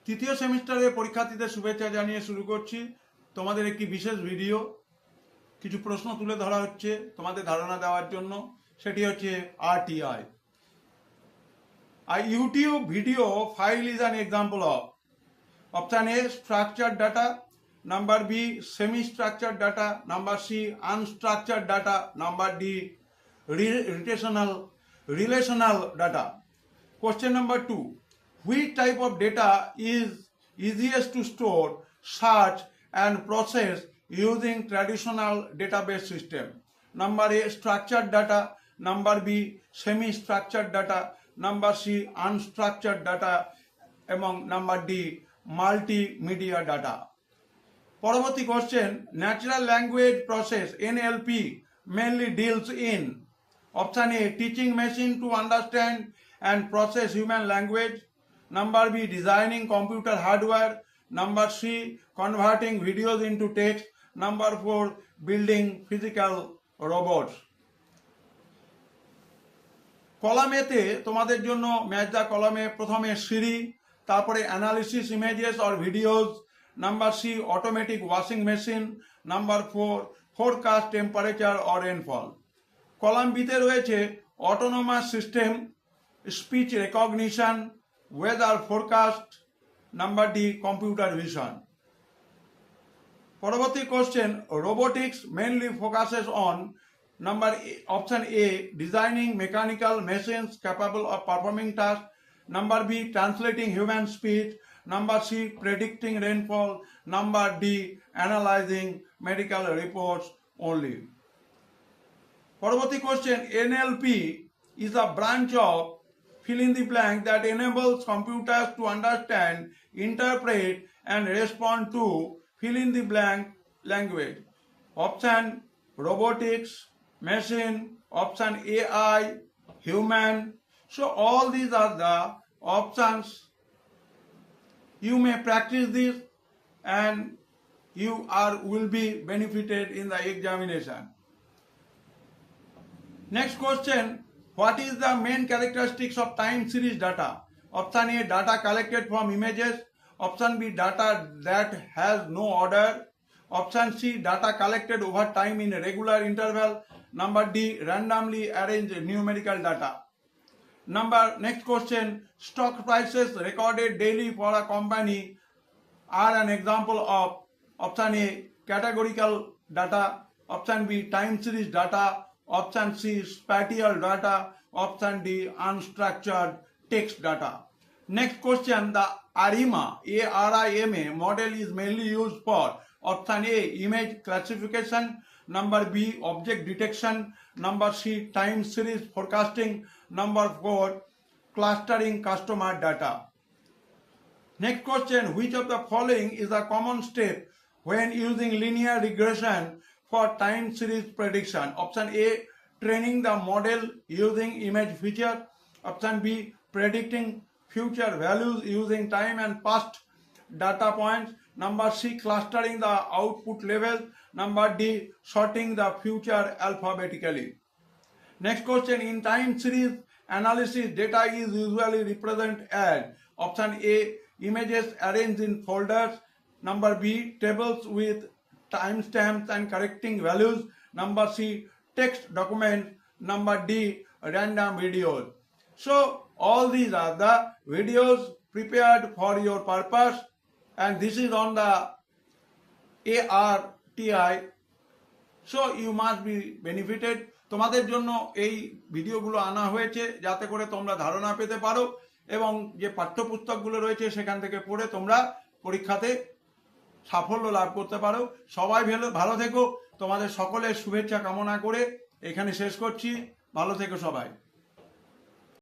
তৃতীয় সেমিস্টারের পরীক্ষার্থীদের শুভেচ্ছা জানিয়ে শুরু করছি তোমাদের একটি বিশেষ ভিডিও। কিছু প্রশ্ন তুলে ধরা হচ্ছে তোমাদের ধারণা দেওয়ার জন্য। সেটি হচ্ছে RTI. A YouTube video file is an example of option A, structured data, number B, semi-structured data, number C, unstructured data, number D, relational data. Question number 2. Which type of data is easiest to store, search and process using traditional database system? Number A, structured data. Number B, semi-structured data. Number C, unstructured data. Among number D, multimedia data. পরবর্তী question, natural language process NLP mainly deals in option A, teaching machine to understand and process human language. Number B, designing computer hardware. Number C, converting videos into text. Number 4, building physical robots. কলামেতে তোমাদের জন্য match the কলামে প্রথমে Siri, তারপরে analysis images or videos. Number C, automatic washing machine. Number 4, forecast temperature or rainfall. Column বিতে রয়েছে autonomous system, speech recognition, weather forecast. Number D, computer vision. পরবর্তী question, robotics mainly focuses on option A, designing mechanical machines capable of performing tasks. Number B, translating human speech. Number C, predicting rainfall. Number D, analyzing medical reports only. পরবর্তী question, NLP is a branch of fill in the blank that enables computers to understand, interpret and respond to fill in the blank language. Option robotics, machine, option AI, human. So all these are the options. You may practice this and you will be benefited in the examination. Next question, what is the main characteristics of time series data? Option A, data collected from images. Option B, data that has no order. Option C, data collected over time in a regular interval. Number D, randomly arranged numerical data. Next question, stock prices recorded daily for a company are an example of option A, categorical data. Option B, time series data. Option C, spatial data. Option D, unstructured text data. Next question, the ARIMA model is mainly used for option A, image classification. Number B, object detection. Number C, time series forecasting. Number 4, clustering customer data. Next question, which of the following is a common step when using linear regression for time series prediction? Option A, training the model using image feature. Option B, predicting future values using time and past data points. Number C, clustering the output levels. Number D, sorting the future alphabetically. Next question, in time series analysis, data is usually represented as option A, images arranged in folders. Number B, tables with timestamps and correcting values. Number C, text documents. Number D, random videos. So all these are the videos prepared for your purpose, and this is on the ARTI. So you must be benefited. তোমাদের জন্য এই ভিডিওগুলো আনা হয়েছে যাতে করে তোমরা ধারণা পেতে পারো এবং যে পাঠ্যপুস্তকগুলো রয়েছে সেখান থেকে পড়ে তোমরা পরীক্ষাতে সাফল্য লাভ করতে পারো। সবাই ভালো থেকো। তোমাদের সকলের শুভেচ্ছা কামনা করে এখানে শেষ করছি। ভালো থেকো সবাই।